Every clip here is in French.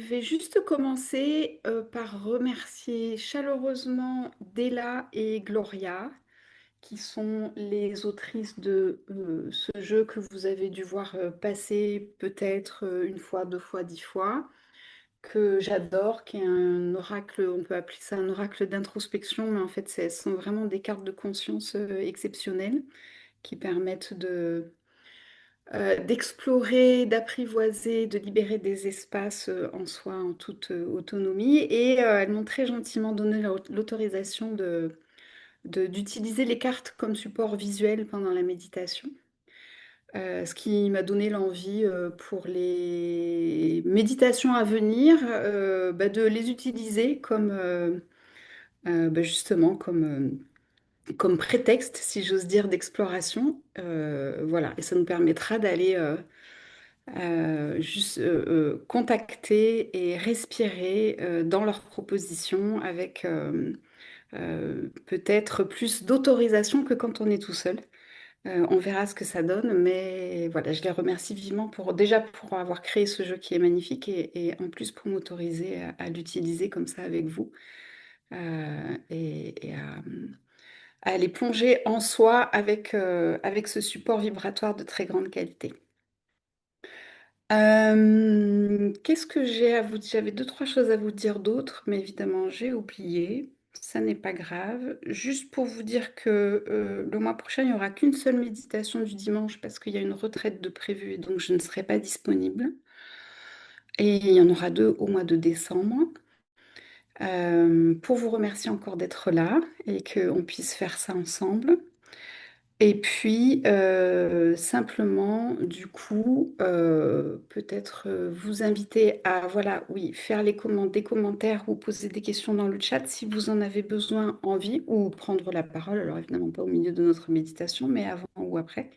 vais juste commencer par remercier chaleureusement Della et Gloria, qui sont les autrices de ce jeu que vous avez dû voir passer peut-être une fois, deux fois, 10 fois, que j'adore, qui est un oracle, on peut appeler ça un oracle d'introspection, mais en fait, ce sont vraiment des cartes de conscience exceptionnelles qui permettent d'explorer, d'apprivoiser, de libérer des espaces en soi en toute autonomie. Et elles m'ont très gentiment donné l'autorisation d'utiliser les cartes comme support visuel pendant la méditation. Ce qui m'a donné l'envie pour les méditations à venir de les utiliser comme justement comme prétexte, si j'ose dire, d'exploration. Voilà, et ça nous permettra d'aller juste contacter et respirer dans leurs propositions avec peut-être plus d'autorisation que quand on est tout seul. On verra ce que ça donne, mais voilà, je les remercie vivement pour déjà pour avoir créé ce jeu qui est magnifique et en plus pour m'autoriser à l'utiliser comme ça avec vous et à aller plonger en soi avec ce support vibratoire de très grande qualité. Qu'est-ce que j'ai à vous dire? J'avais deux, trois choses à vous dire d'autres, mais évidemment, j'ai oublié. Ça n'est pas grave. Juste pour vous dire que le mois prochain, il n'y aura qu'une seule méditation du dimanche parce qu'il y a une retraite de prévue et donc je ne serai pas disponible. Et il y en aura deux au mois de décembre. Pour vous remercier encore d'être là et qu'on puisse faire ça ensemble. Et puis, simplement, du coup, peut-être vous inviter à, voilà, oui, faire des commentaires ou poser des questions dans le chat si vous en avez besoin, envie, ou prendre la parole. Alors, évidemment, pas au milieu de notre méditation, mais avant ou après.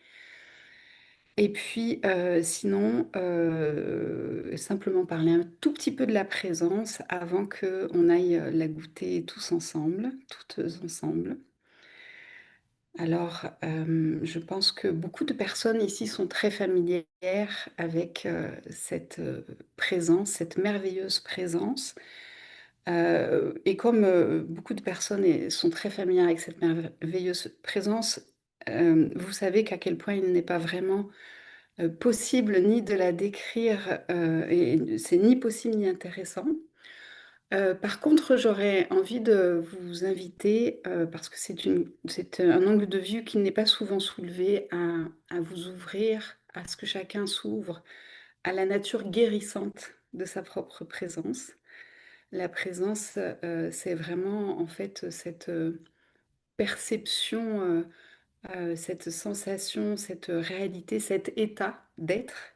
Et puis, sinon, simplement parler un tout petit peu de la présence avant qu'on aille la goûter tous ensemble, toutes ensemble. Alors, je pense que beaucoup de personnes ici sont très familières avec cette présence, cette merveilleuse présence. Et comme beaucoup de personnes sont très familières avec cette merveilleuse présence, vous savez qu'à quel point il n'est pas vraiment possible ni de la décrire, et c'est ni possible ni intéressant. Par contre, j'aurais envie de vous inviter, parce que c'est un angle de vue qui n'est pas souvent soulevé, à vous ouvrir à ce que chacun s'ouvre à la nature guérissante de sa propre présence. La présence, c'est vraiment en fait cette perception, cette sensation, cette réalité, cet état d'être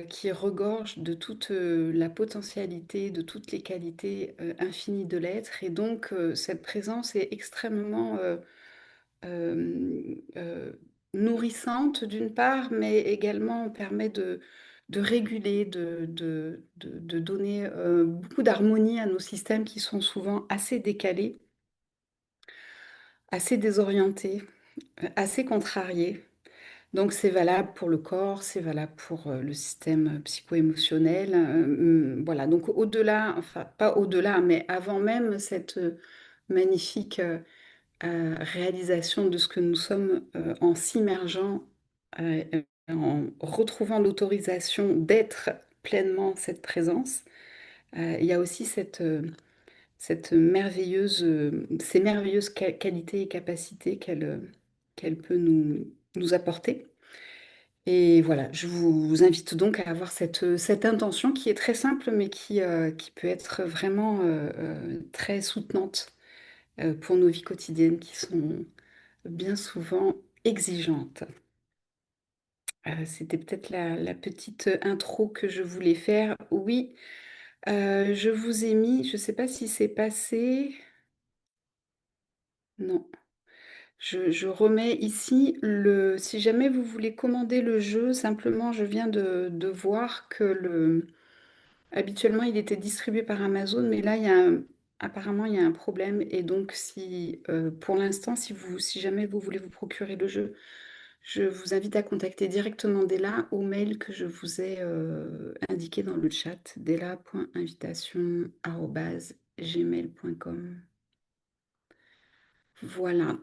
qui regorge de toute la potentialité, de toutes les qualités infinies de l'être. Et donc, cette présence est extrêmement euh, euh, nourrissante d'une part, mais également permet de réguler, de donner beaucoup d'harmonie à nos systèmes qui sont souvent assez décalés, assez désorientés, assez contrariés. Donc c'est valable pour le corps, c'est valable pour le système psycho-émotionnel. Voilà, donc au-delà, enfin pas au-delà, mais avant même cette magnifique réalisation de ce que nous sommes en s'immergeant, en retrouvant l'autorisation d'être pleinement cette présence, il y a aussi cette merveilleuse, ces merveilleuses qualités et capacités qu'elle peut nous apporter. Et voilà, je vous invite donc à avoir cette intention qui est très simple, mais qui peut être vraiment très soutenante pour nos vies quotidiennes qui sont bien souvent exigeantes. C'était peut-être la petite intro que je voulais faire. Oui, je vous ai mis, je ne sais pas si c'est passé. Non. Je remets ici si jamais vous voulez commander le jeu, simplement je viens de voir que habituellement il était distribué par Amazon, mais là apparemment il y a un problème et donc si pour l'instant si jamais vous voulez vous procurer le jeu, Je vous invite à contacter directement Della au mail que je vous ai indiqué dans le chat, della.invitation@gmail.com. Voilà.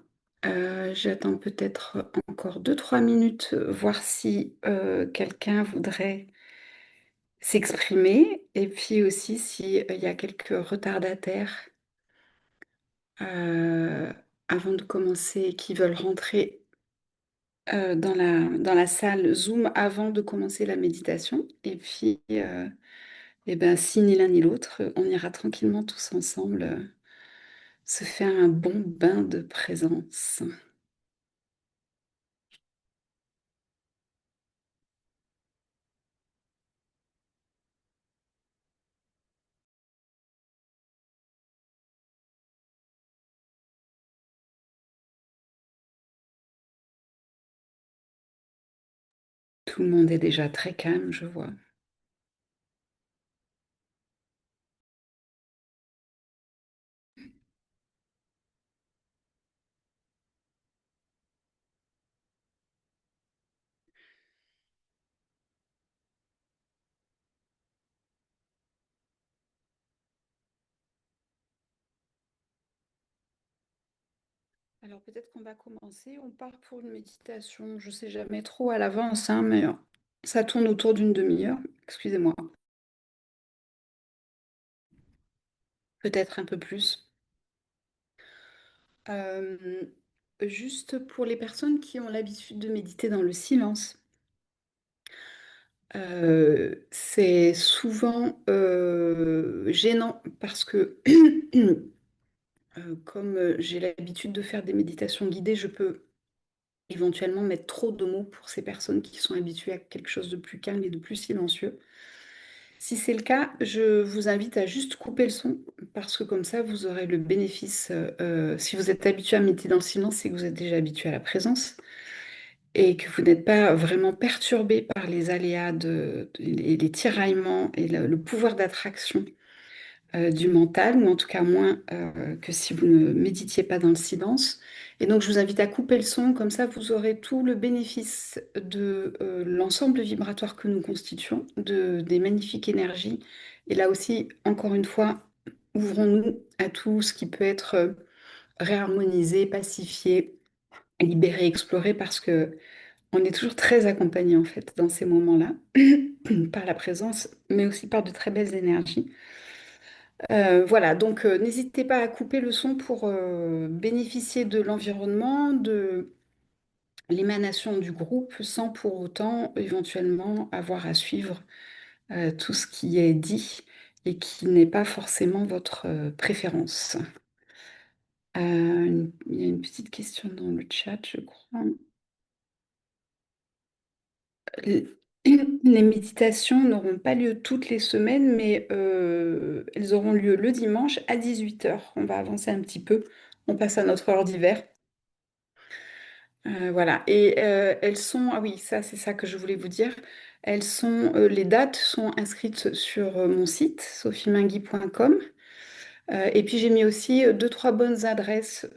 J'attends peut-être encore 2, 3 minutes, voir si quelqu'un voudrait s'exprimer et puis aussi s'il y a quelques retardataires euh, avant de commencer, qui veulent rentrer dans la salle Zoom avant de commencer la méditation. Et puis, eh ben, si ni l'un ni l'autre, on ira tranquillement tous ensemble se faire un bon bain de présence. Tout le monde est déjà très calme, je vois. Alors peut-être qu'on va commencer. On part pour une méditation. Je sais jamais trop à l'avance, hein, mais ça tourne autour d'une demi-heure. Excusez-moi. Peut-être un peu plus. Euh, Juste pour les personnes qui ont l'habitude de méditer dans le silence, c'est souvent gênant parce que comme j'ai l'habitude de faire des méditations guidées, je peux éventuellement mettre trop de mots pour ces personnes qui sont habituées à quelque chose de plus calme et de plus silencieux. Si c'est le cas, je vous invite à juste couper le son parce que comme ça, vous aurez le bénéfice. Si vous êtes habitué à méditer dans le silence, c'est que vous êtes déjà habitué à la présence et que vous n'êtes pas vraiment perturbé par les aléas et les tiraillements et le pouvoir d'attraction du mental, ou en tout cas moins que si vous ne méditiez pas dans le silence. Et donc, je vous invite à couper le son, comme ça vous aurez tout le bénéfice de l'ensemble vibratoire que nous constituons, des magnifiques énergies. Et là aussi, encore une fois, ouvrons-nous à tout ce qui peut être réharmonisé, pacifié, libéré, exploré, parce que on est toujours très accompagné en fait dans ces moments-là, par la présence, mais aussi par de très belles énergies. Voilà, donc n'hésitez pas à couper le son pour bénéficier de l'environnement, de l'émanation du groupe, sans pour autant éventuellement avoir à suivre tout ce qui est dit et qui n'est pas forcément votre préférence. Il y a une petite question dans le chat, je crois. L- Les méditations n'auront pas lieu toutes les semaines, mais elles auront lieu le dimanche à 18 h. On va avancer un petit peu. On passe à notre heure d'hiver. Voilà. Et elles sont... Ah oui, ça, c'est ça que je voulais vous dire. Les dates sont inscrites sur mon site, sophiemingui.com. Et puis j'ai mis aussi 2, 3 bonnes adresses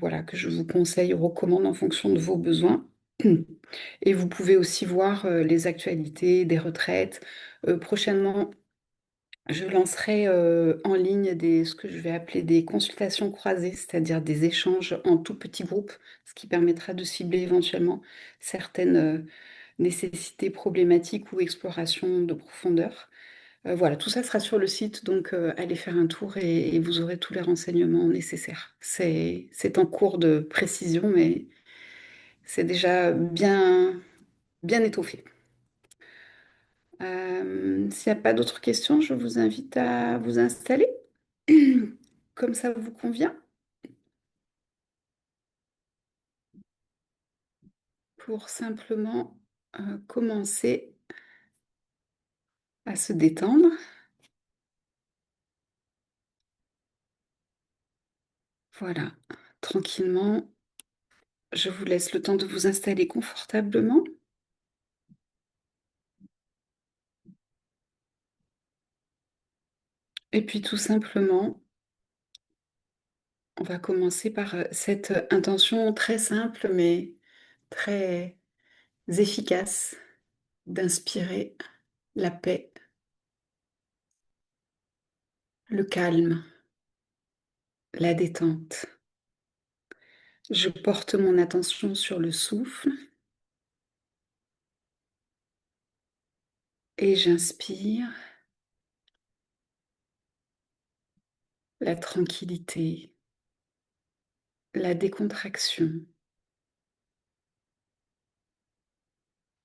voilà, que je vous conseille, recommande en fonction de vos besoins. Et vous pouvez aussi voir les actualités des retraites. Prochainement, je lancerai en ligne ce que je vais appeler des consultations croisées, c'est-à-dire des échanges en tout petit groupe, ce qui permettra de cibler éventuellement certaines nécessités problématiques ou explorations de profondeur. Voilà, tout ça sera sur le site, donc allez faire un tour et vous aurez tous les renseignements nécessaires. C'est en cours de précision, mais c'est déjà bien étoffé. S'il n'y a pas d'autres questions, je vous invite à vous installer, comme ça vous convient, pour simplement commencer à se détendre. Voilà, tranquillement, je vous laisse le temps de vous installer confortablement. Et puis tout simplement, On va commencer par cette intention très simple mais très efficace d'inspirer la paix, le calme, la détente. Je porte mon attention sur le souffle et j'inspire la tranquillité, la décontraction,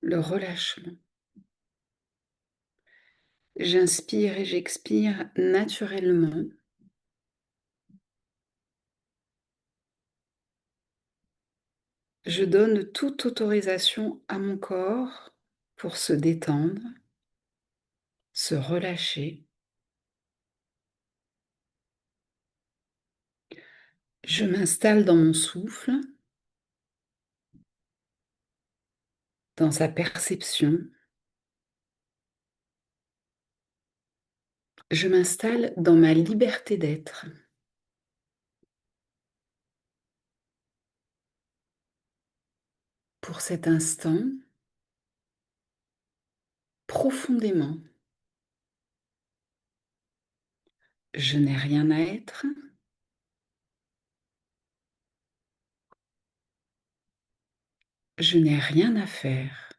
le relâchement. J'inspire et j'expire naturellement. Je donne toute autorisation à mon corps pour se détendre, se relâcher. Je m'installe dans mon souffle, dans sa perception. Je m'installe dans ma liberté d'être. Pour cet instant, profondément, je n'ai rien à être. Je n'ai rien à faire.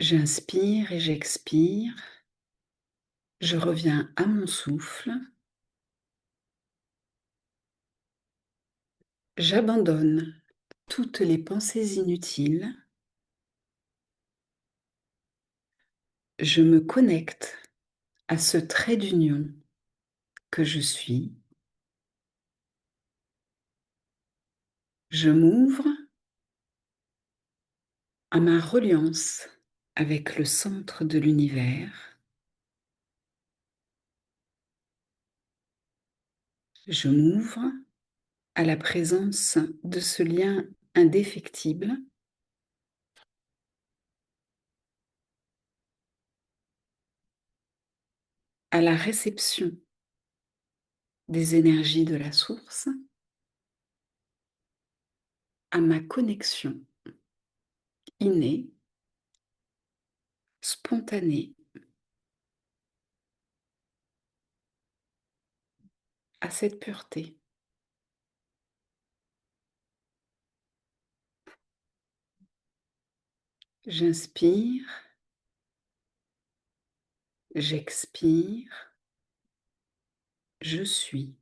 J'inspire et j'expire. Je reviens à mon souffle. J'abandonne toutes les pensées inutiles. Je me connecte à ce trait d'union que je suis. Je m'ouvre à ma reliance avec le centre de l'univers. Je m'ouvre à la présence de ce lien indéfectible, à la réception des énergies de la source, à ma connexion innée, spontanée, à cette pureté. J'inspire, j'expire, je suis.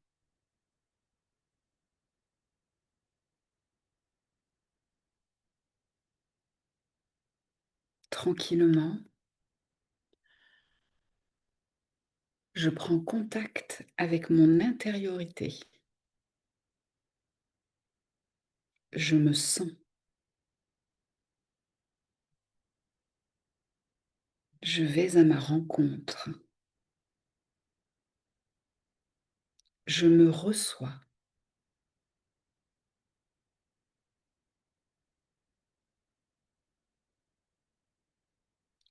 Tranquillement, je prends contact avec mon intériorité. Je me sens. Je vais à ma rencontre. Je me reçois.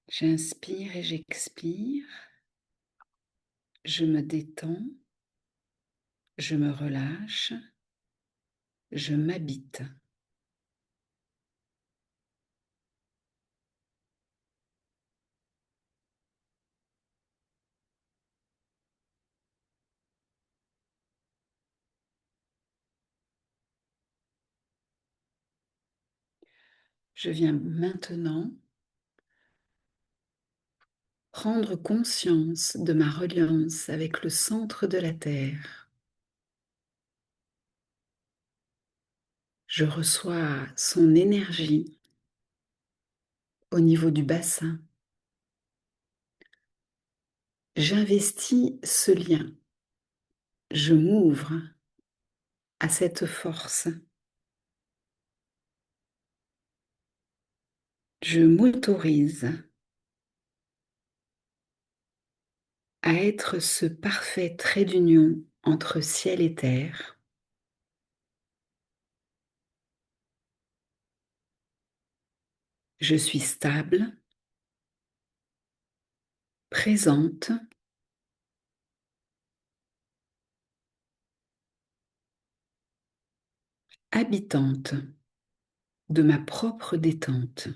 J'inspire et j'expire. Je me détends. Je me relâche. Je m'habite. Je viens maintenant prendre conscience de ma reliance avec le centre de la Terre. Je reçois son énergie au niveau du bassin. J'investis ce lien. Je m'ouvre à cette force. Je m'autorise à être ce parfait trait d'union entre ciel et terre. Je suis stable, présente habitante de ma propre détente.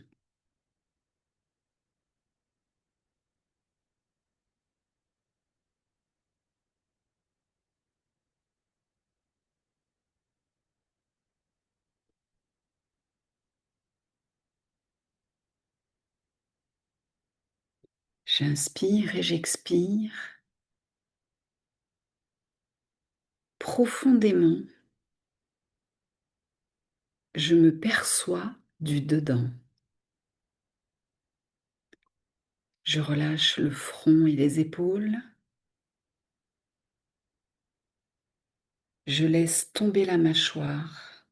J'inspire et j'expire profondément. Je me perçois du dedans. Je relâche le front et les épaules. Je laisse tomber la mâchoire.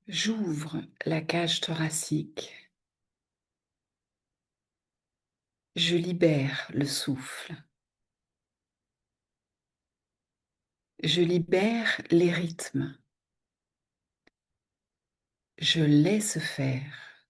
J'ouvre la cage thoracique. Je libère le souffle. Je libère les rythmes. Je laisse faire.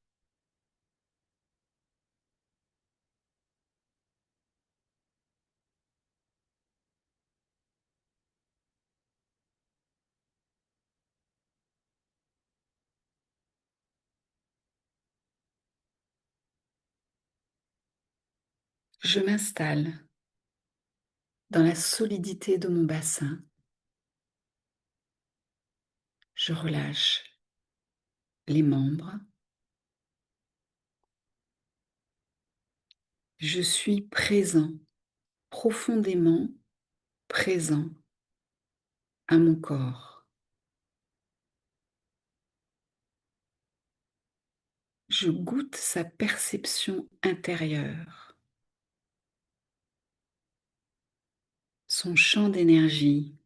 Je m'installe dans la solidité de mon bassin. Je relâche les membres. Je suis présent, profondément présent à mon corps. Je goûte sa perception intérieure, son champ d'énergie,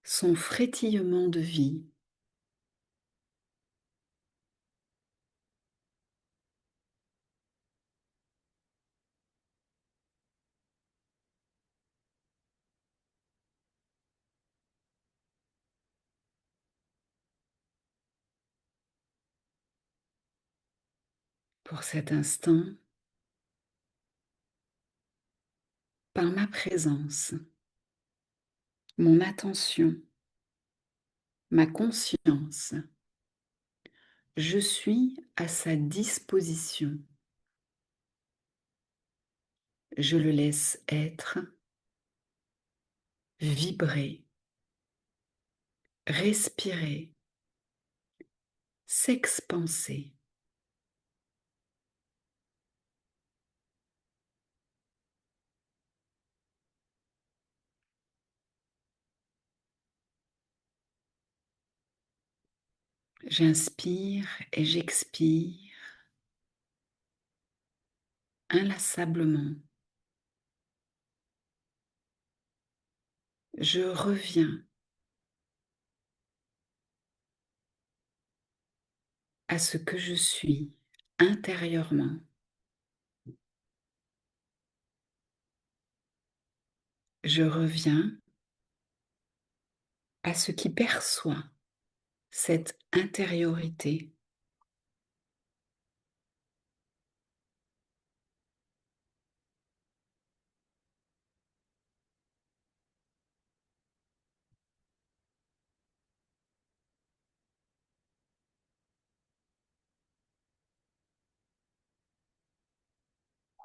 son frétillement de vie. Pour cet instant, par ma présence, mon attention, ma conscience, je suis à sa disposition. Je le laisse être, vibrer, respirer, s'expanser. J'inspire et j'expire inlassablement. Je reviens à ce que je suis intérieurement. Je reviens à ce qui perçoit cette intériorité.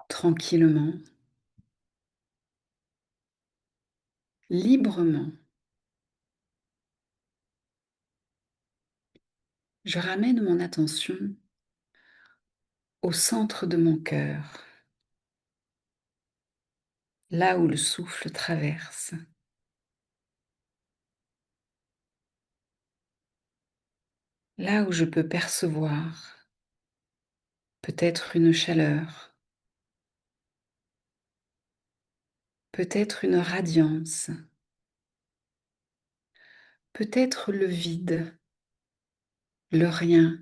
Tranquillement, librement. Je ramène mon attention au centre de mon cœur, là où le souffle traverse, là où je peux percevoir peut-être une chaleur, peut-être une radiance, peut-être le vide, le rien,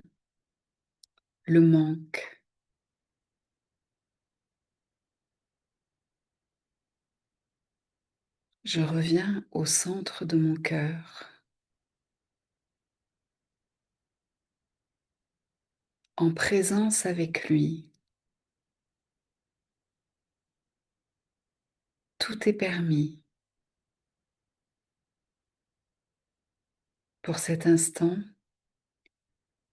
le manque. Je reviens au centre de mon cœur. en présence avec lui. Tout est permis. Pour cet instant,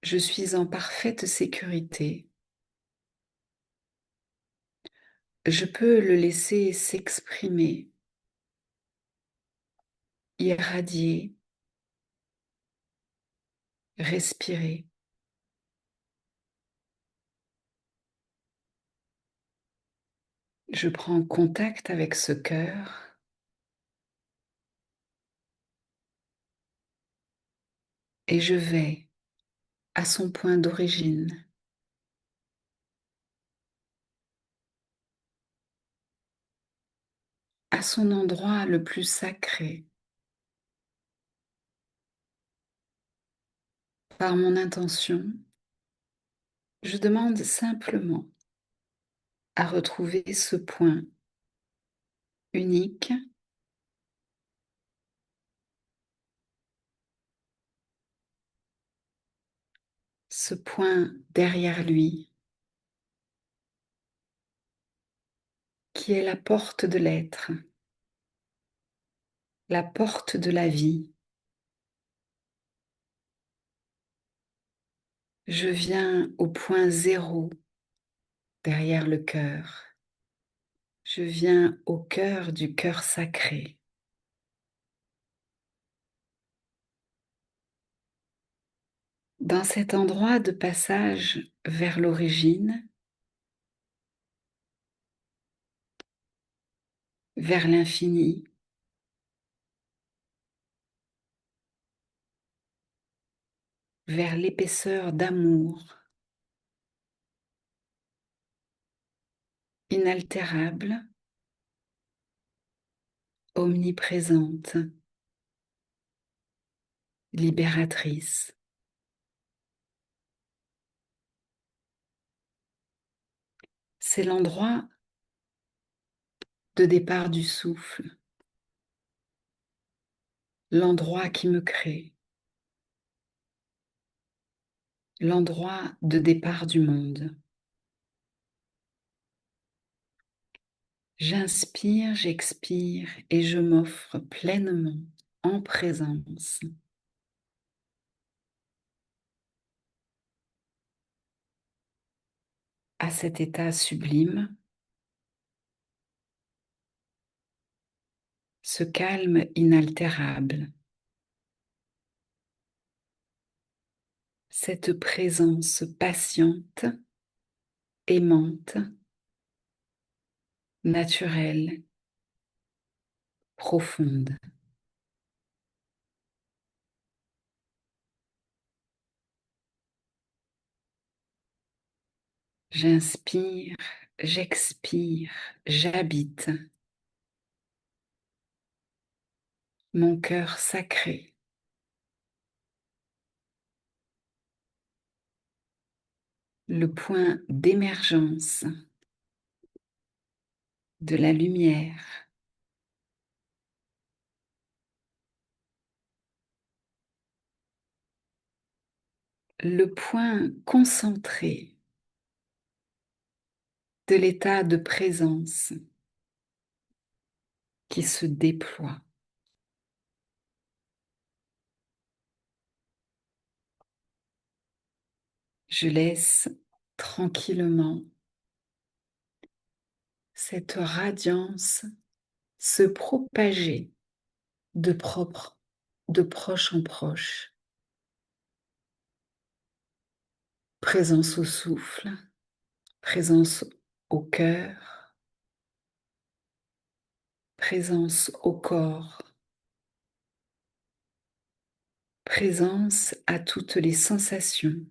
je suis en parfaite sécurité. Je peux le laisser s'exprimer, irradier, respirer. Je prends contact avec ce cœur et je vais à son point d'origine, à son endroit le plus sacré. Par mon intention, je demande simplement à retrouver ce point unique, ce point derrière lui, qui est la porte de l'être, la porte de la vie. Je viens au point zéro derrière le cœur. Je viens au cœur du cœur sacré. Dans cet endroit de passage vers l'origine, vers l'infini, vers l'épaisseur d'amour, inaltérable, omniprésente, libératrice. C'est l'endroit de départ du souffle, l'endroit qui me crée, l'endroit de départ du monde. J'inspire, j'expire et je m'offre pleinement en présence à cet état sublime, ce calme inaltérable, cette présence patiente, aimante, naturelle, profonde. J'inspire, j'expire, j'habite mon cœur sacré, le point d'émergence de la lumière, le point concentré de l'état de présence qui se déploie. Je laisse tranquillement cette radiance se propager de proche en proche. Présence au souffle, présence au cœur, présence au corps, présence à toutes les sensations,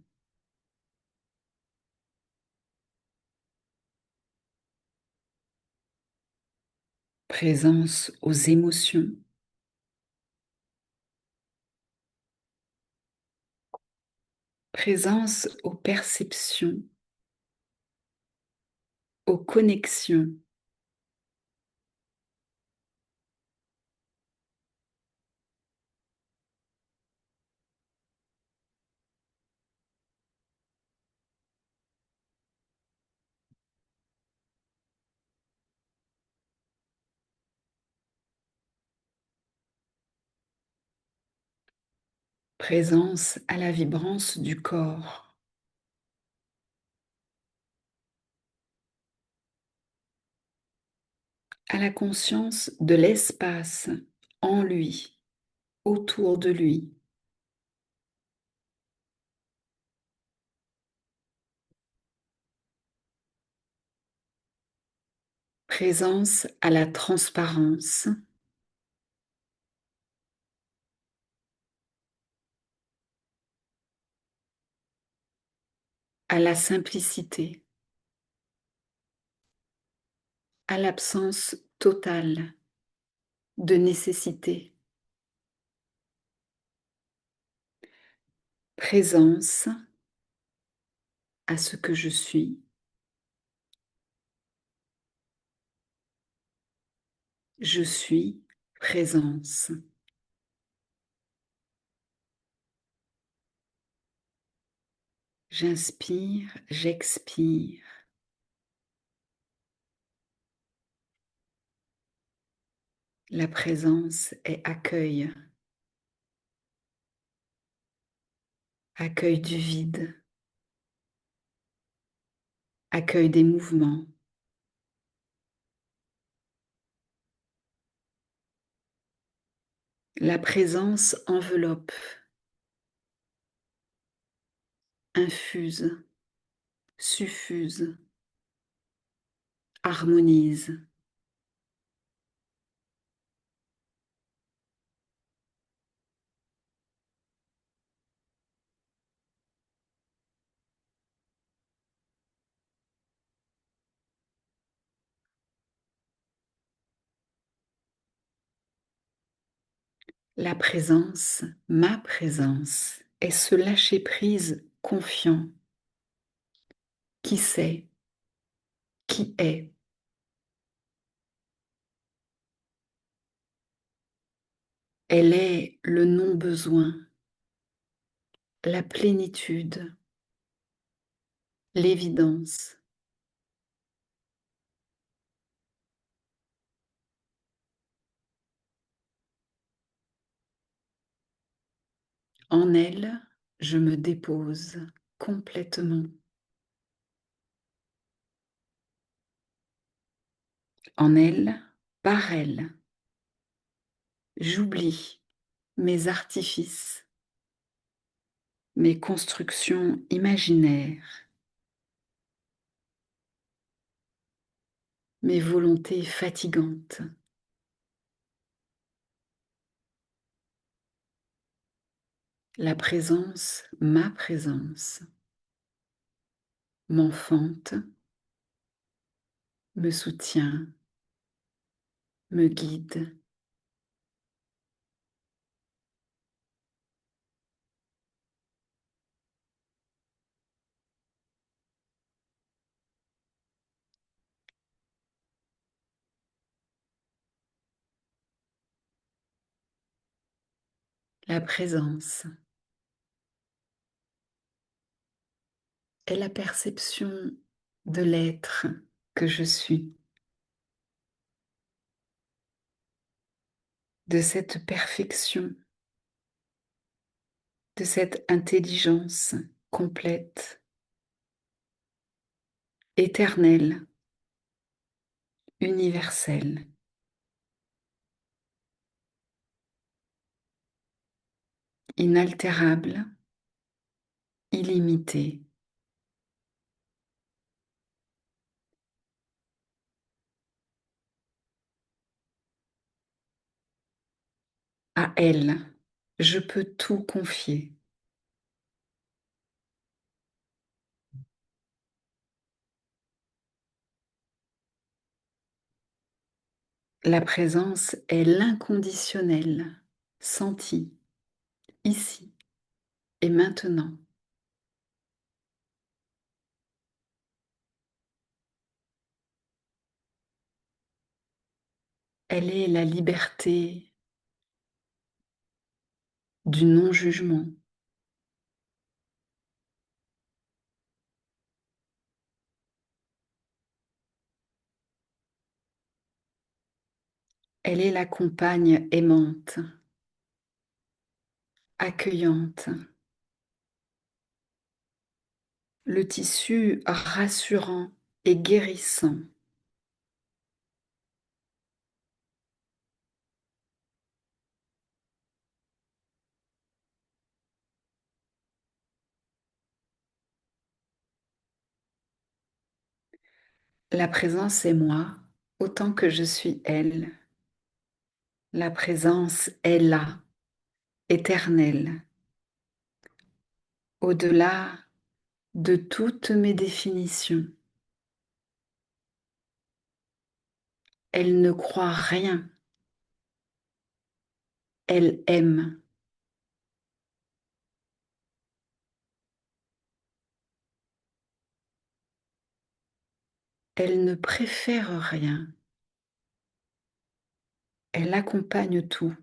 présence aux émotions, présence aux perceptions, aux connexions, Présence à la vibrance du corps, à la conscience de l'espace en lui, autour de lui. Présence à la transparence, à la simplicité, à l'absence totale de nécessité. Présence à ce que je suis. Je suis présence. J'inspire, j'expire. La présence est accueil, accueil du vide, accueil des mouvements. La présence enveloppe, infuse, suffuse, harmonise. La présence, ma présence, est ce lâcher-prise confiant qui sait, qui est. Elle est le non-besoin, la plénitude, l'évidence. En elle, je me dépose complètement. En elle, par elle, j'oublie mes artifices, mes constructions imaginaires, mes volontés fatigantes. La présence, ma présence, m'enfante, me soutient, me guide. La présence est la perception de l'être que je suis, de cette perfection, de cette intelligence complète, éternelle, universelle, inaltérable, illimitée. À elle, je peux tout confier. La présence est l'inconditionnel, senti, ici et maintenant. Elle est la liberté du non-jugement. Elle est la compagne aimante, accueillante, le tissu rassurant et guérissant. La présence est moi autant que je suis elle. La présence est là, éternelle, au-delà de toutes mes définitions. Elle ne croit rien, elle aime. Elle ne préfère rien, elle accompagne tout.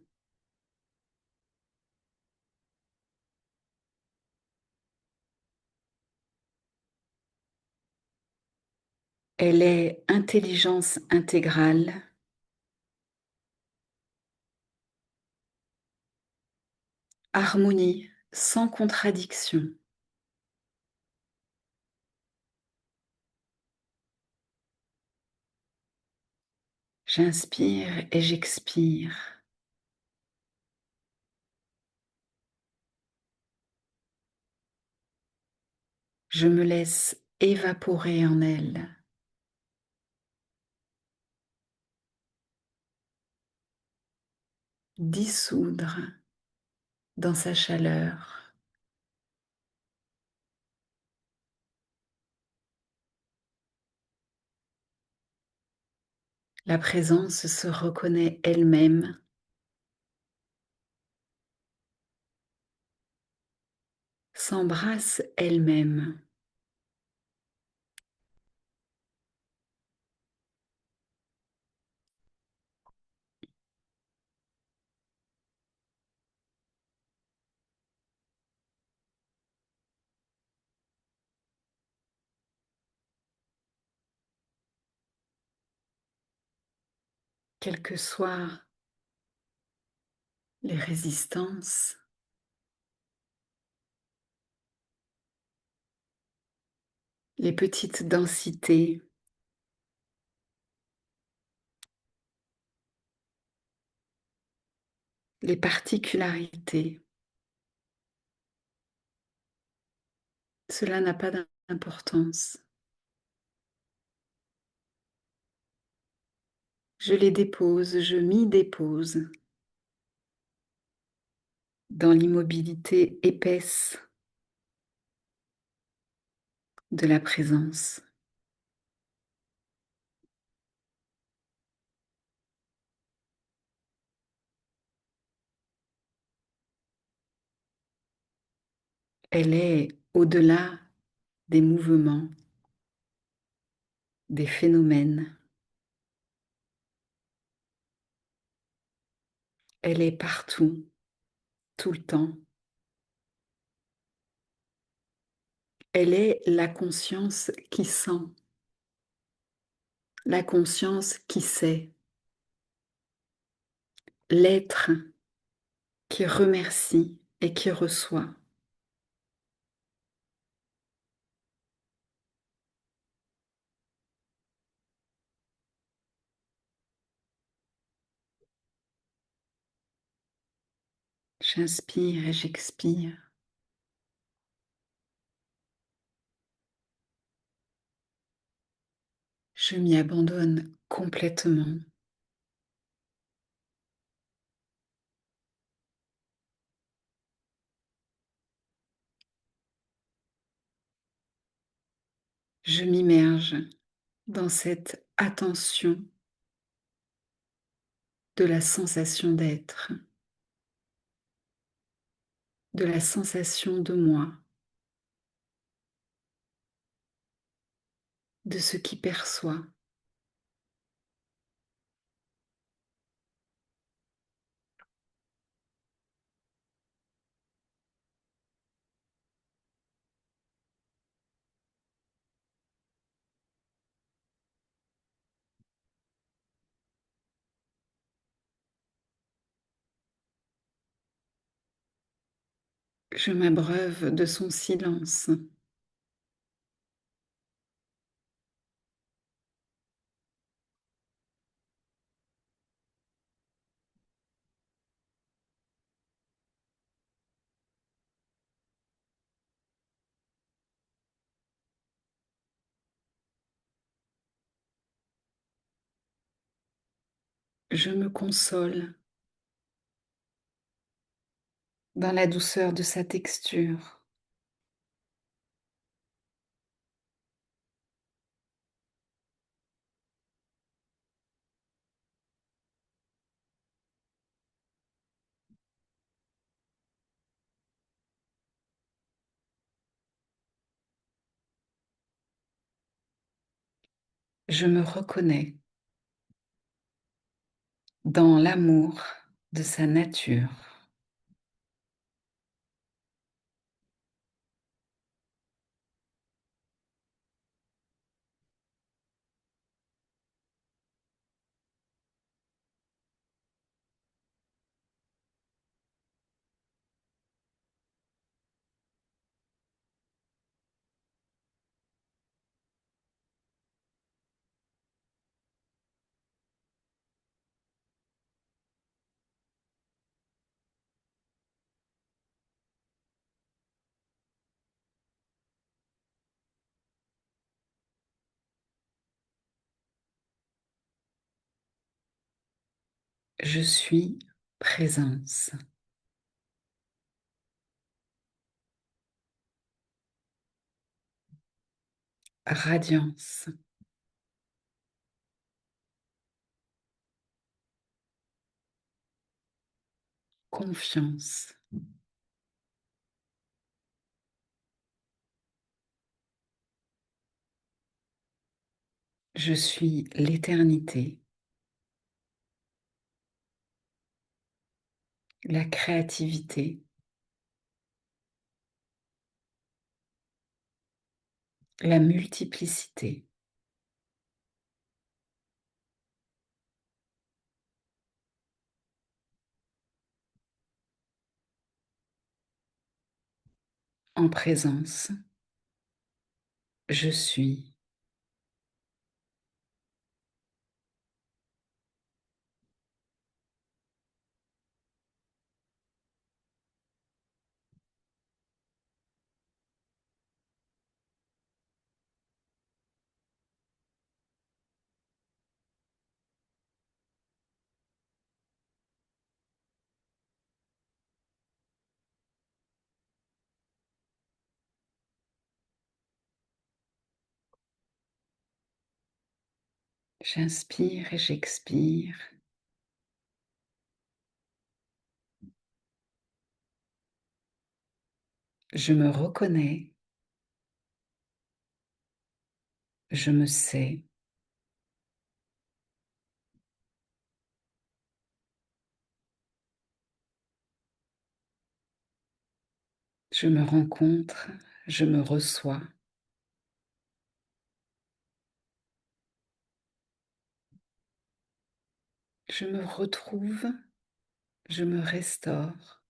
Elle est intelligence intégrale, harmonie sans contradiction. J'inspire et j'expire. Je me laisse évaporer en elle. Dissoudre dans sa chaleur. La présence se reconnaît elle-même, s'embrasse elle-même. Quelles que soient les résistances, les petites densités, les particularités, cela n'a pas d'importance. Je les dépose, je m'y dépose dans l'immobilité épaisse de la présence. Elle est au-delà des mouvements, des phénomènes. Elle est partout, tout le temps. Elle est la conscience qui sent, la conscience qui sait, l'être qui remercie et qui reçoit. J'inspire et j'expire. Je m'y abandonne complètement. Je m'immerge dans cette attention de la sensation d'être, de la sensation de moi, de ce qui perçoit. Je m'abreuve de son silence. Je me console dans la douceur de sa texture. Je me reconnais dans l'amour de sa nature. Je suis présence, radiance, confiance. Je suis l'éternité, la créativité, la multiplicité. En présence, je suis. J'inspire et j'expire. Je me reconnais, je me sais, je me rencontre, je me reçois, je me retrouve, je me restaure.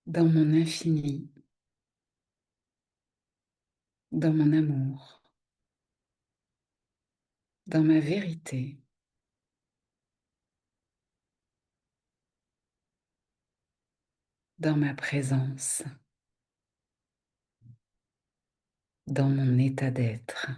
Dans mon infini, dans mon amour, dans ma vérité, dans ma présence, dans mon état d'être.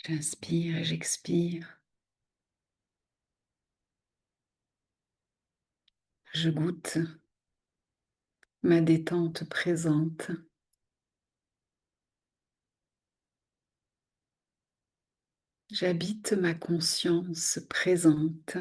J'inspire et j'expire. Je goûte ma détente présente. J'habite ma conscience présente.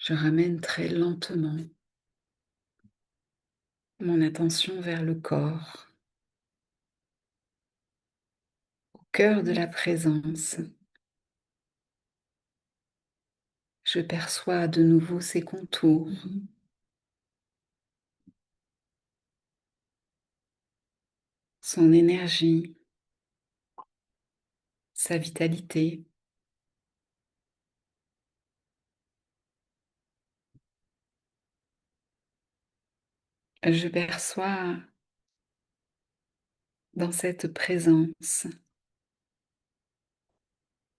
Je ramène très lentement mon attention vers le corps, au cœur de la présence. Je perçois de nouveau ses contours, son énergie, sa vitalité. Je perçois dans cette présence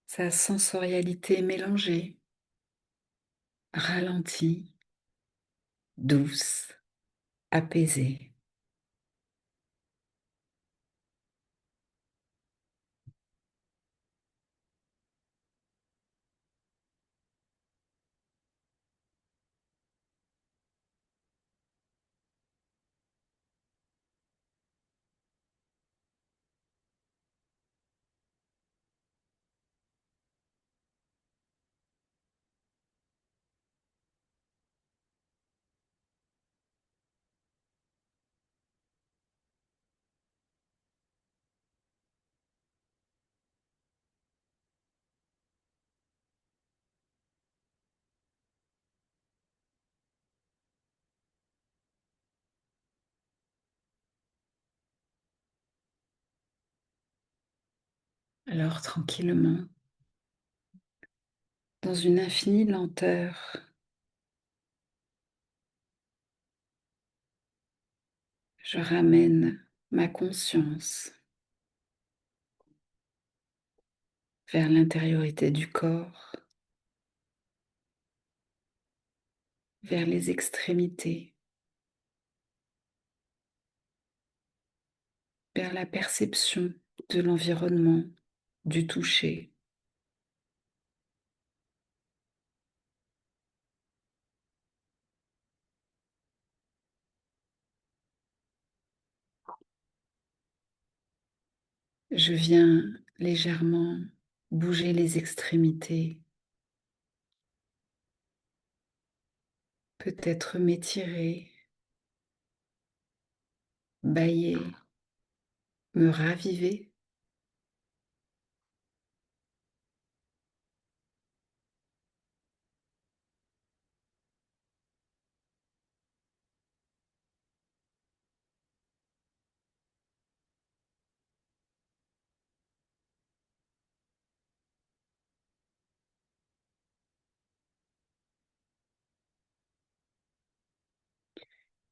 sa sensorialité mélangée, ralentie, douce, apaisée. Alors tranquillement, dans une infinie lenteur, je ramène ma conscience vers l'intériorité du corps, vers les extrémités, vers la perception de l'environnement, du toucher. Je viens légèrement bouger les extrémités, peut-être m'étirer, bâiller, me raviver.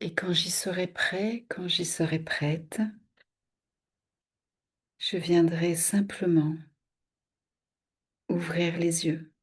Et quand j'y serai prêt, quand j'y serai prête, je viendrai simplement ouvrir les yeux.